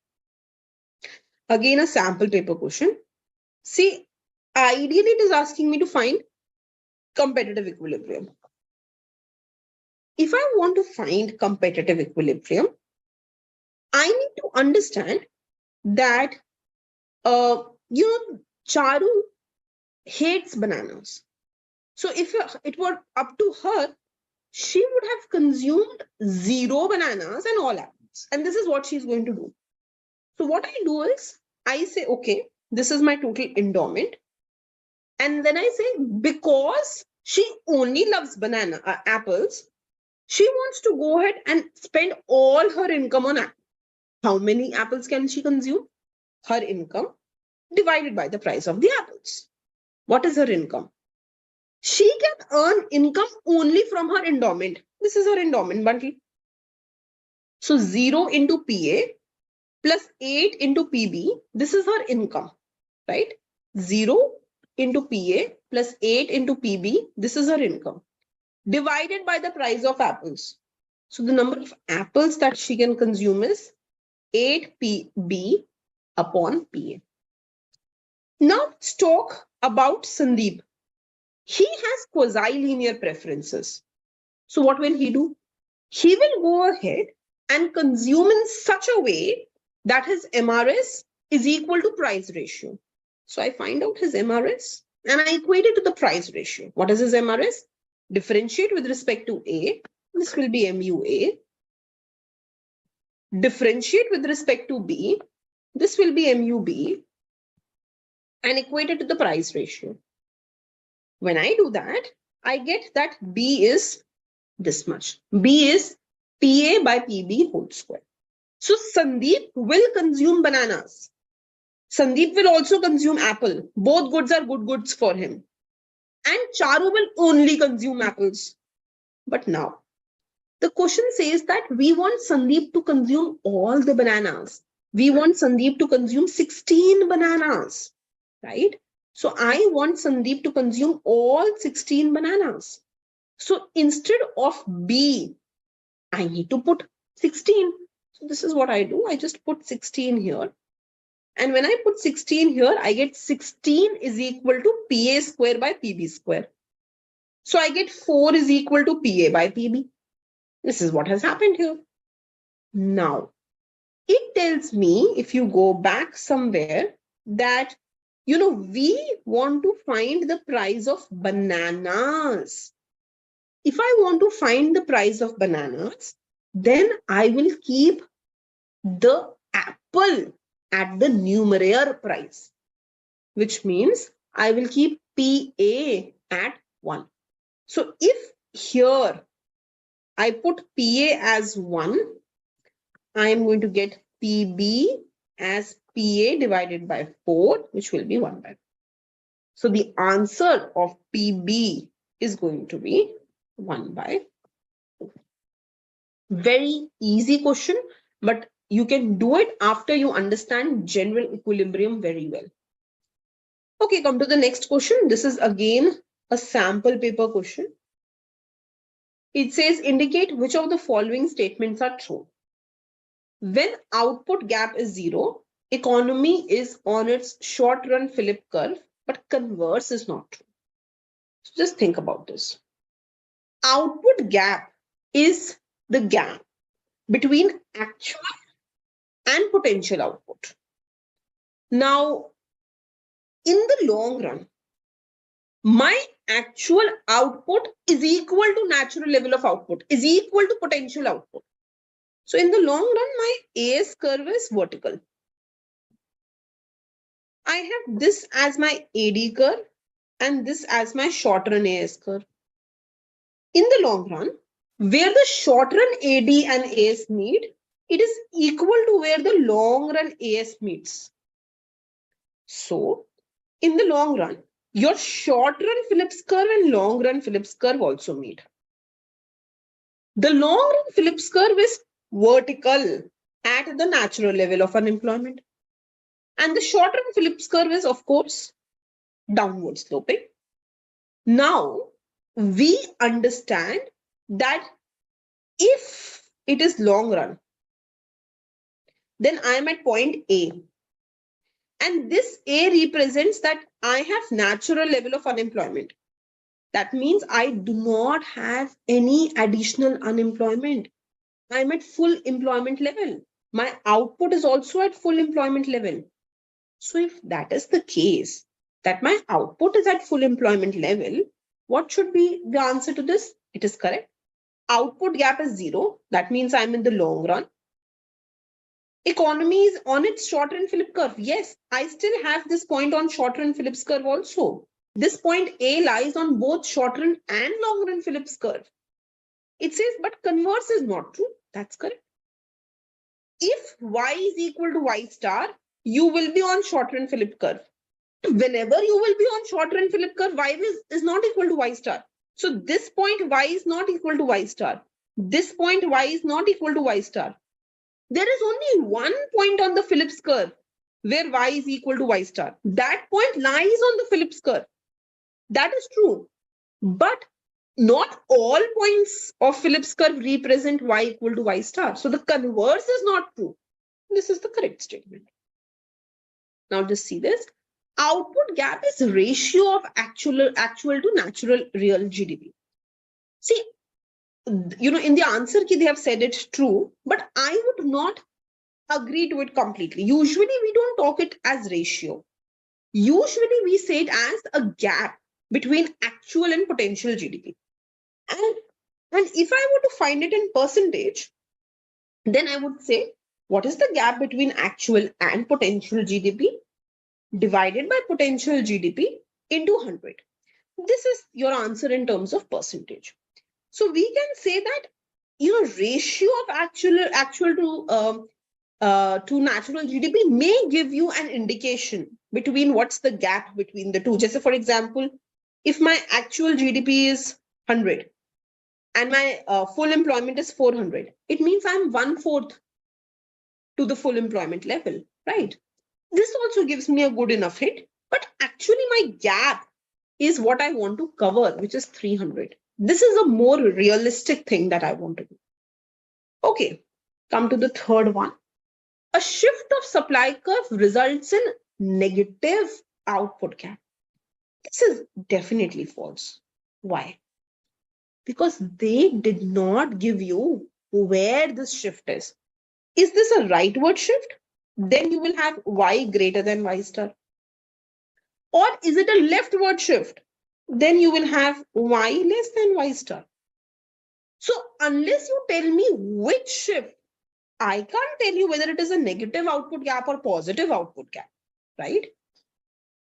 Again, a sample paper question. See, ideally it is asking me to find competitive equilibrium. If I want to find competitive equilibrium, I need to understand that, Charu hates bananas. So if it were up to her, she would have consumed 0 bananas and all apples. And this is what she's going to do. So what I do is, I say, okay, this is my total endowment. And then I say, because she only loves apples, she wants to go ahead and spend all her income on apples. How many apples can she consume? Her income divided by the price of the apples. What is her income? She can earn income only from her endowment. This is her endowment bundle. So 0 into PA plus 8 into PB. This is her income, right? 0 into PA plus 8 into PB. This is her income divided by the price of apples. So the number of apples that she can consume is 8 PB upon PA. Now let's talk about Sandeep. He has quasi-linear preferences. So what will he do? He will go ahead and consume in such a way that his MRS is equal to price ratio. So I find out his MRS and I equate it to the price ratio. What is his MRS? Differentiate with respect to A. This will be MUA. Differentiate with respect to B. This will be MUB and equate it to the price ratio. When I do that, I get that B is this much. B is PA by PB whole square. So Sandeep will consume bananas. Sandeep will also consume apple. Both goods are good goods for him. And Charu will only consume apples. But now, the question says that we want Sandeep to consume all the bananas. We want Sandeep to consume 16 bananas, right? So I want Sandeep to consume all 16 bananas. So instead of B, I need to put 16. So this is what I do. I just put 16 here. And when I put 16 here, I get 16 is equal to PA square by PB square. So I get 4 is equal to PA by PB. This is what has happened here. Now, it tells me, if you go back somewhere, that, we want to find the price of bananas. If I want to find the price of bananas, then I will keep the apple at the numerator price, which means I will keep PA at 1. So if here I put PA as 1, I am going to get PB as PA divided by 4, which will be 1 by 4. So the answer of PB is going to be 1 by 4. Very easy question, but you can do it after you understand general equilibrium very well. Okay, come to the next question. This is again a sample paper question. It says, indicate which of the following statements are true. When output gap is 0, economy is on its short-run Philip curve, but converse is not true. So just think about this. Output gap is the gap between actual and potential output. Now, in the long run, my actual output is equal to natural level of output, is equal to potential output. So in the long run, my AS curve is vertical. I have this as my AD curve and this as my short run AS curve. In the long run, where the short run AD and AS meet, it is equal to where the long run AS meets. So in the long run, your short run Phillips curve and long run Phillips curve also meet. The long run Phillips curve is vertical at the natural level of unemployment. And the short run Phillips curve is, of course, downward sloping. Now, we understand that if it is long run, then I am at point A. And this A represents that I have natural level of unemployment. That means I do not have any additional unemployment. I'm at full employment level. My output is also at full employment level. So if that is the case, that my output is at full employment level, what should be the answer to this? It is correct. Output gap is 0. That means I'm in the long run. Economy is on its short run Phillips curve. Yes, I still have this point on short run Phillips curve also. This point A lies on both short run and long run Phillips curve. It says, but converse is not true. That's correct. If Y is equal to Y star, you will be on short run Phillips curve. Whenever you will be on short run Phillips curve, Y is not equal to Y star. So this point Y is not equal to Y star. This point Y is not equal to Y star. There is only one point on the Phillips curve where Y is equal to Y star. That point lies on the Phillips curve. That is true. But not all points of Phillips curve represent Y equal to Y star. So the converse is not true. This is the correct statement. Now just see this. Output gap is ratio of actual to natural real GDP. See, in the answer key, they have said it true, but I would not agree to it completely. Usually we don't talk it as ratio. Usually we say it as a gap between actual and potential GDP. And if I were to find it in percentage, then I would say What is the gap between actual and potential GDP divided by potential GDP into 100? This is your answer in terms of percentage. So we can say that, ratio of actual to natural GDP may give you an indication between what's the gap between the two. Just for example, if my actual GDP is 100 and my full employment is 400, it means I'm 1/4 to the full employment level, right? This also gives me a good enough hit, but actually my gap is what I want to cover, which is 300. This is a more realistic thing that I want to do. Okay, come to the third one. A shift of supply curve results in negative output gap. This is definitely false. Why? Because they did not give you where this shift is. Is this a rightward shift? Then you will have y greater than y star. Or is it a leftward shift? Then you will have y less than y star. So unless you tell me which shift, I can't tell you whether it is a negative output gap or positive output gap, right?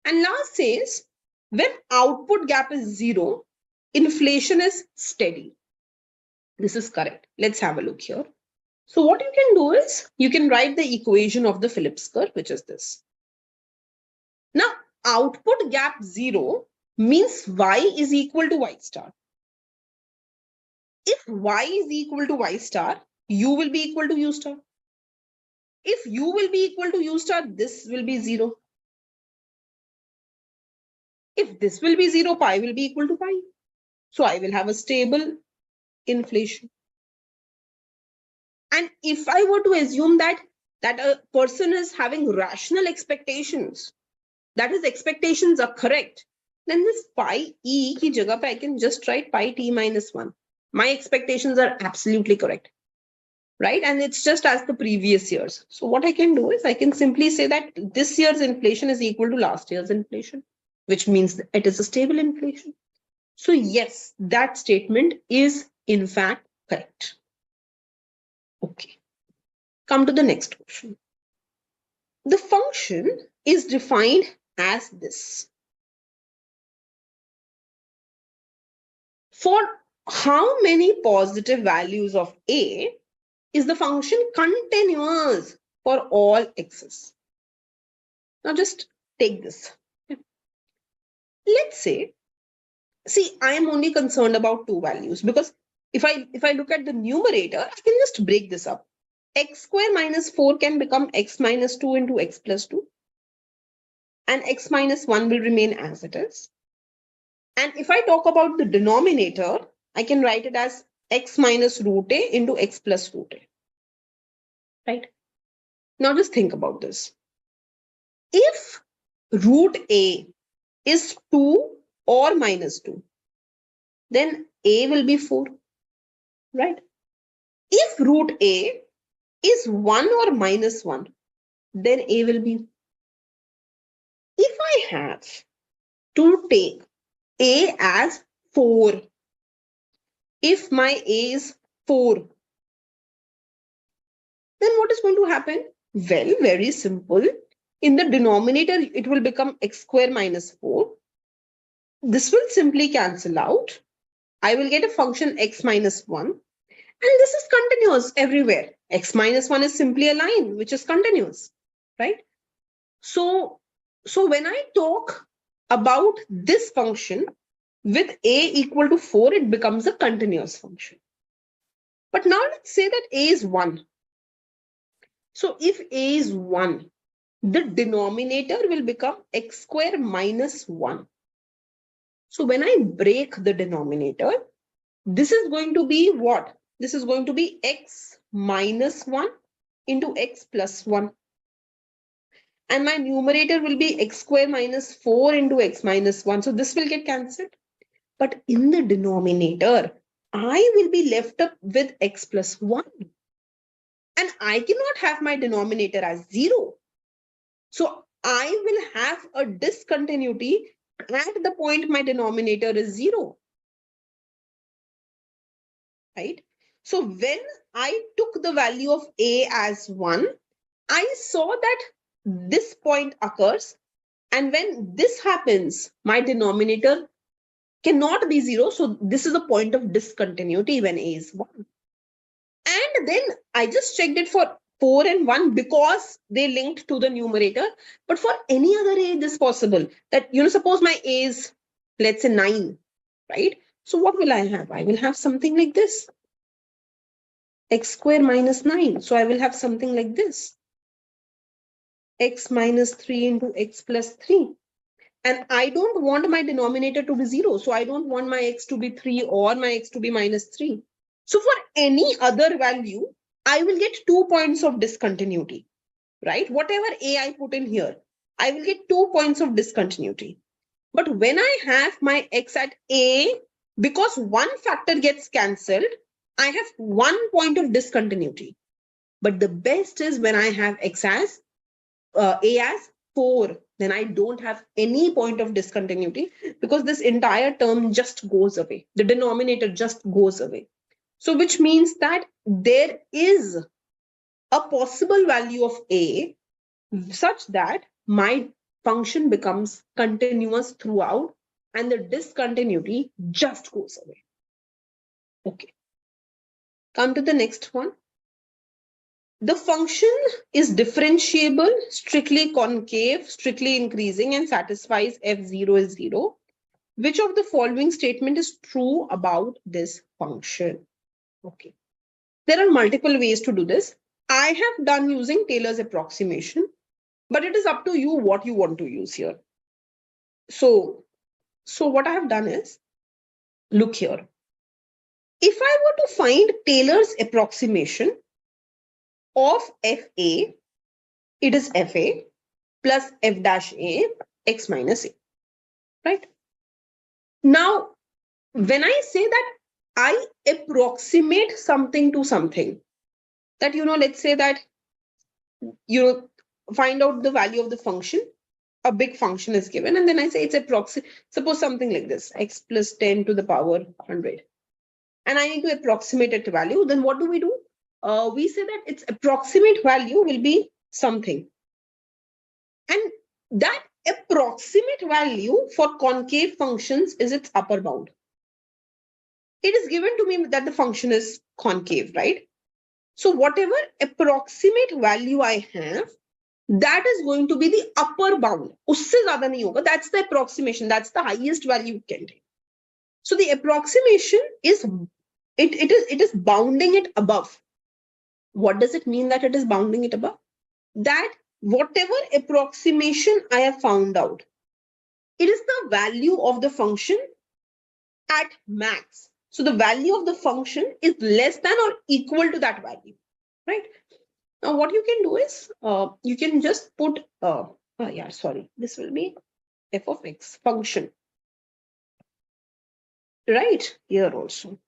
And last says, when output gap is 0, inflation is steady. This is correct. Let's have a look here. So what you can do is, you can write the equation of the Phillips curve, which is this. Now, output gap 0 means y is equal to y star. If y is equal to y star, u will be equal to u star. If u will be equal to u star, this will be 0. If this will be 0, pi will be equal to pi. So I will have a stable inflation. And if I were to assume that a person is having rational expectations, that his expectations are correct, then this pi e ki jagah pe I can just write pi t minus 1. My expectations are absolutely correct, right? And it's just as the previous years. So what I can do is I can simply say that this year's inflation is equal to last year's inflation, which means that it is a stable inflation. So yes, that statement is in fact correct. Okay, come to the next question. The function is defined as this. For how many positive values of a is the function continuous for all x's? Now just take this. Let's say, see, I am only concerned about two values, because if I look at the numerator, I can just break this up. X square minus 4 can become x minus 2 into x plus 2. And x minus 1 will remain as it is. And if I talk about the denominator, I can write it as x minus root a into x plus root a. Right? Now just think about this. If root a is 2 or minus 2, then a will be 4. Right? If root a is 1 or minus 1, then a will be. If I have to take a as 4, if my a is 4, then what is going to happen? Well, very simple. In the denominator, it will become x square minus 4. This will simply cancel out. I will get a function x minus 1. And this is continuous everywhere. X minus 1 is simply a line which is continuous, right? So when I talk about this function with a equal to 4, it becomes a continuous function. But now let's say that a is 1. So if a is 1, the denominator will become x square minus 1. So when I break the denominator, this is going to be what? This is going to be x minus 1 into x plus 1. And my numerator will be x square minus 4 into x minus 1. So this will get cancelled. But in the denominator, I will be left up with x plus 1. And I cannot have my denominator as 0. So I will have a discontinuity at the point my denominator is 0. Right? So when I took the value of a as 1, I saw that this point occurs. And when this happens, my denominator cannot be 0. So this is a point of discontinuity when a is 1. And then I just checked it for 4 and 1 because they linked to the numerator. But for any other a, this is possible. That, suppose my a is, let's say 9, right? So what will I have? I will have something like this. X square minus 9. So I will have something like this. X minus 3 into x plus 3. And I don't want my denominator to be 0. So I don't want my x to be 3 or my x to be minus 3. So for any other value, I will get 2 points of discontinuity, right? Whatever a I put in here, I will get 2 points of discontinuity. But when I have my x at a, because one factor gets cancelled, I have 1 point of discontinuity. But the best is when I have x as a as 4, then I don't have any point of discontinuity because this entire term just goes away. The denominator just goes away. So which means that there is a possible value of a such that my function becomes continuous throughout and the discontinuity just goes away. Okay. Come to the next one. The function is differentiable, strictly concave, strictly increasing, and satisfies f0 is 0. Which of the following statement is true about this function? Okay. There are multiple ways to do this. I have done using Taylor's approximation, but it is up to you what you want to use here. So what I have done is, look here. If I were to find Taylor's approximation of fa, it is fa plus f dash a x minus a, right? Now, when I say that I approximate something to something, that, let's say that, find out the value of the function, a big function is given, and then I say it's approximate, suppose something like this, x plus 10 to the power 100. And I need to approximate it to value, then what do? We say that its approximate value will be something. And that approximate value for concave functions is its upper bound. It is given to me that the function is concave, right? So whatever approximate value I have, that is going to be the upper bound. Usse zyada nahi hoga. That's the approximation. That's the highest value it can take. So the approximation is, it is bounding it above. What does it mean that it is bounding it above? That whatever approximation I have found out, it is the value of the function at max. So the value of the function is less than or equal to that value, right? Now what you can do is, you can just put, this will be f of x function, right? Here also.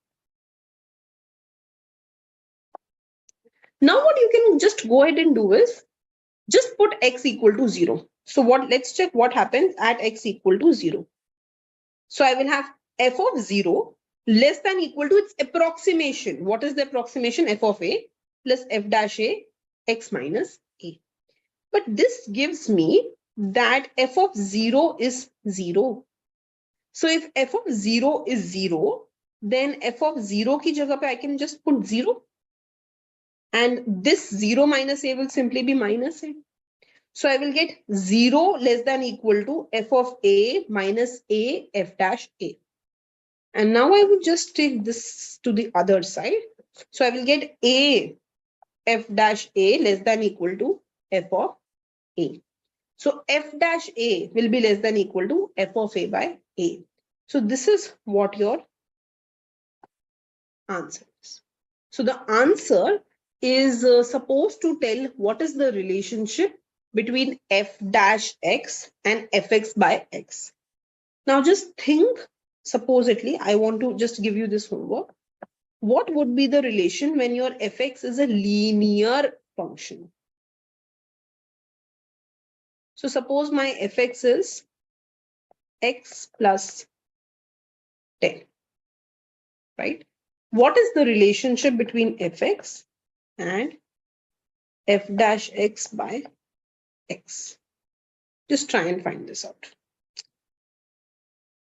Now what you can just go ahead and do is, just put x equal to 0. So let's check what happens at x equal to 0. So I will have f of 0 less than equal to its approximation. What is the approximation? F of a plus f dash a x minus a. But this gives me that f of 0 is 0. So if f of 0 is 0, then f of 0 ki jagah pe I can just put 0. And this 0 minus a will simply be minus a. So I will get 0 less than equal to f of a minus a f dash a. And now I will just take this to the other side. So I will get a f dash a less than equal to f of a. So f dash a will be less than equal to f of a by a. So this is what your answer is. So the answer is supposed to tell what is the relationship between f dash x and fx by x. Now just think, supposedly, I want to just give you this homework. What would be the relation when your fx is a linear function? So suppose my fx is x plus 10, right? what is the relationship between fx and f dash x by x? Just try and find this out.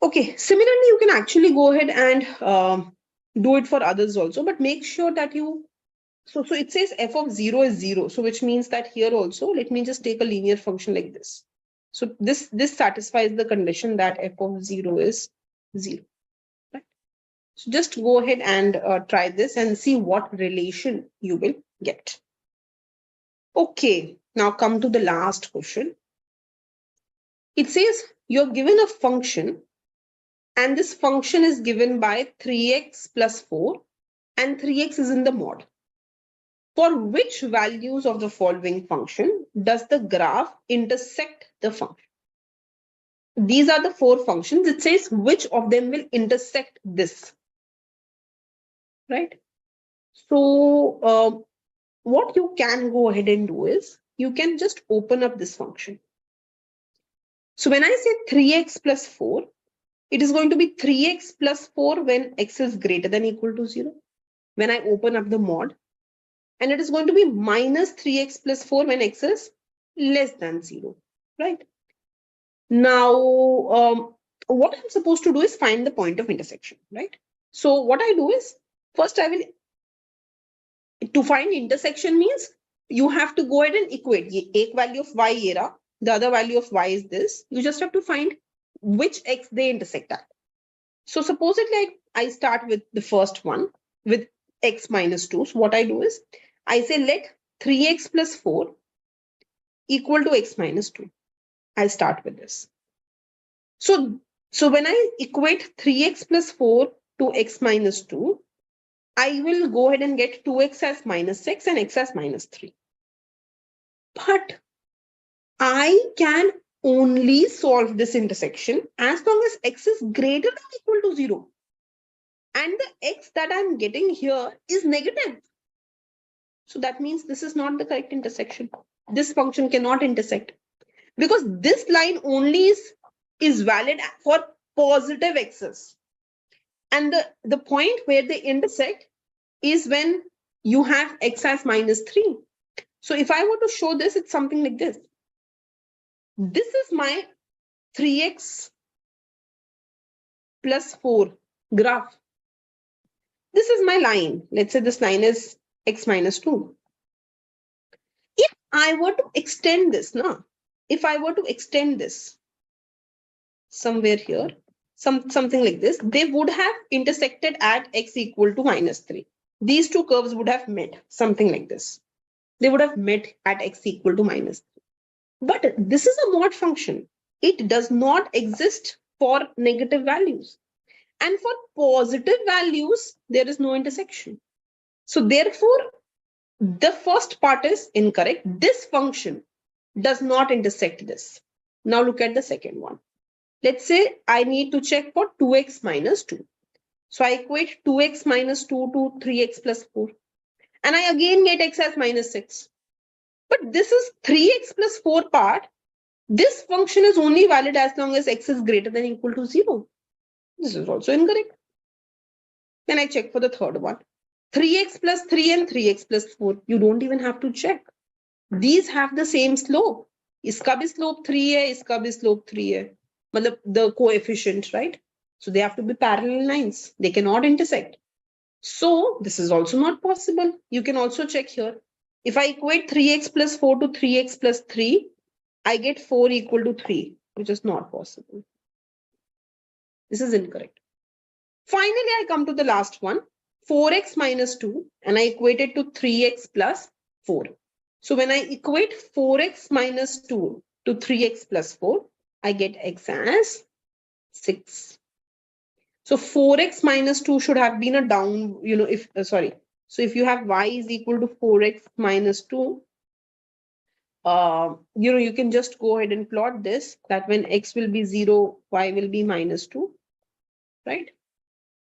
Okay, similarly, you can actually go ahead and do it for others also, but make sure that you, so it says f of 0 is 0. So which means that here also, let me just take a linear function like this. So this satisfies the condition that f of 0 is 0. Right? So just go ahead and try this and see what relation you will get. Okay, now come to the last question. It says you're given a function and this function is given by 3x plus 4 and 3x is in the mod. For which values of the following function does the graph intersect the function? These are the 4 functions. It says which of them will intersect this, right? So what you can go ahead and do is you can just open up this function. So when I say 3x plus 4, it is going to be 3x plus 4 when x is greater than or equal to 0. When I open up the mod, and it is going to be minus 3x plus 4 when x is less than 0, right? Now, what I'm supposed to do is find the point of intersection, right? So what I do is, first I will, to find intersection means you have to go ahead and equate. Ek value of y ye raha, the other value of y is this. You just have to find which x they intersect at. So supposedly I start with the first one with x minus 2. So what I do is, I say let 3x plus 4 equal to x minus 2. I start with this. So when I equate 3x plus 4 to x minus 2, I will go ahead and get 2x as minus 6 and x as minus 3. But I can only solve this intersection as long as x is greater than or equal to 0. And the x that I'm getting here is negative. So that means this is not the correct intersection. This function cannot intersect because this line only is valid for positive x's. And the point where they intersect is when you have x as minus 3. So if I were to show this, it's something like this. This is my 3x plus 4 graph. This is my line. Let's say this line is x minus 2. If I were to extend this, if I were to extend this somewhere here, something like this, they would have intersected at x equal to minus 3. These two curves would have met, something like this. They would have met at x equal to minus 3. But this is a mod function. It does not exist for negative values. And for positive values, there is no intersection. So therefore, the first part is incorrect. This function does not intersect this. Now look at the second one. Let's say I need to check for 2x minus 2. So I equate 2x minus 2 to 3x plus 4. And I again get x as minus 6. But this is 3x plus 4 part. This function is only valid as long as x is greater than or equal to 0. This is also incorrect. Then I check for the third one. 3x plus 3 and 3x plus 4. You don't even have to check. These have the same slope. Iska bhi slope 3 hai, iska bhi slope 3 hai. The coefficient, right? So they have to be parallel lines. They cannot intersect. So this is also not possible. You can also check here. If I equate 3x plus 4 to 3x plus 3, I get 4 equal to 3, which is not possible. This is incorrect. Finally, I come to the last one, 4x minus 2, and I equate it to 3x plus 4. So when I equate 4x minus 2 to 3x plus 4, I get x as 6. So 4x minus 2 should have been a down, So if you have y is equal to 4x minus 2, you can just go ahead and plot this, that when x will be 0, y will be minus 2, right?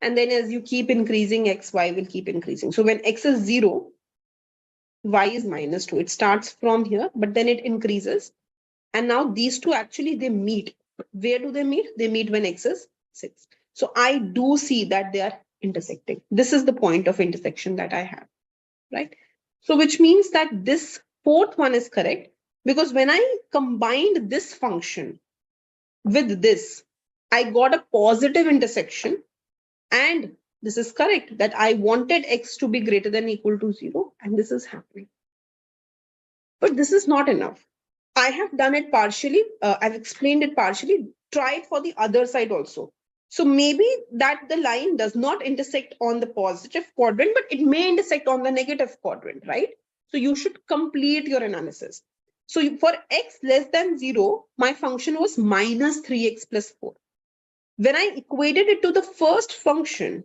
And then as you keep increasing, x, y will keep increasing. So when x is 0, y is minus 2. It starts from here, but then it increases. And now these two actually, they meet. Where do they meet? They meet when x is 6. So I do see that they are intersecting. This is the point of intersection that I have, right? So which means that this fourth one is correct, because when I combined this function with this, I got a positive intersection, and this is correct that I wanted x to be greater than or equal to 0, and this is happening. But this is not enough. I have done it partially. I've explained it partially. Try it for the other side also. So maybe that the line does not intersect on the positive quadrant, but it may intersect on the negative quadrant, right? So you should complete your analysis. So for x less than 0, my function was minus 3x plus 4. When I equated it to the first function,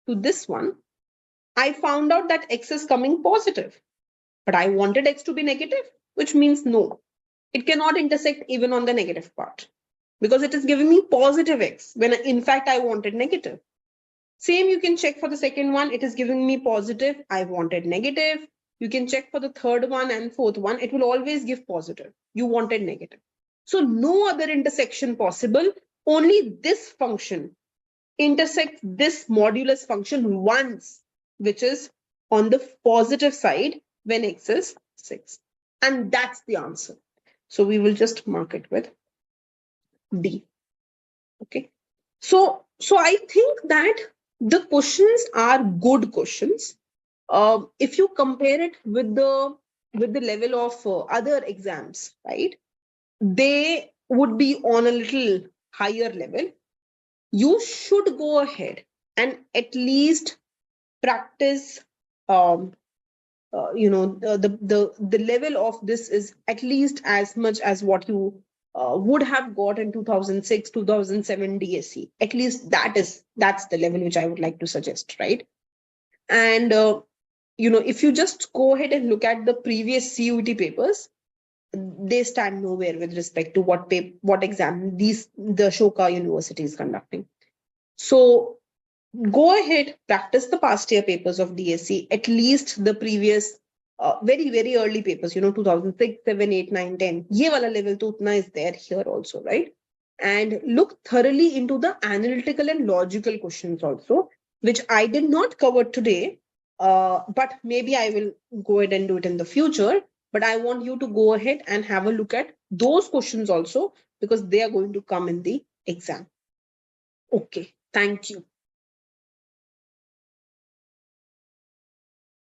to this one, I found out that x is coming positive, but I wanted x to be negative, which means no, it cannot intersect even on the negative part, because it is giving me positive x when in fact I wanted negative. Same you can check for the second one. It is giving me positive. I wanted negative. You can check for the third one and fourth one. It will always give positive. You wanted negative. So no other intersection possible. Only this function intersects this modulus function once, which is on the positive side when x is 6. And that's the answer. So we will just mark it with D. Okay. So I think that the questions are good questions. If you compare it with the level of other exams, right? They would be on a little higher level. You should go ahead and at least practice. The level of this is at least as much as what you would have got in 2006, 2007 DSC. At least that's the level which I would like to suggest, right? And if you just go ahead and look at the previous CUET papers, they stand nowhere with respect to what exam the Ashoka University is conducting. So go ahead, practice the past year papers of DSC, at least the previous very, very early papers, 2006, 7, 8, 9, 10. Ye wala level to utna is there here also, right? And look thoroughly into the analytical and logical questions also, which I did not cover today, but maybe I will go ahead and do it in the future. But I want you to go ahead and have a look at those questions also, because they are going to come in the exam. Okay, thank you.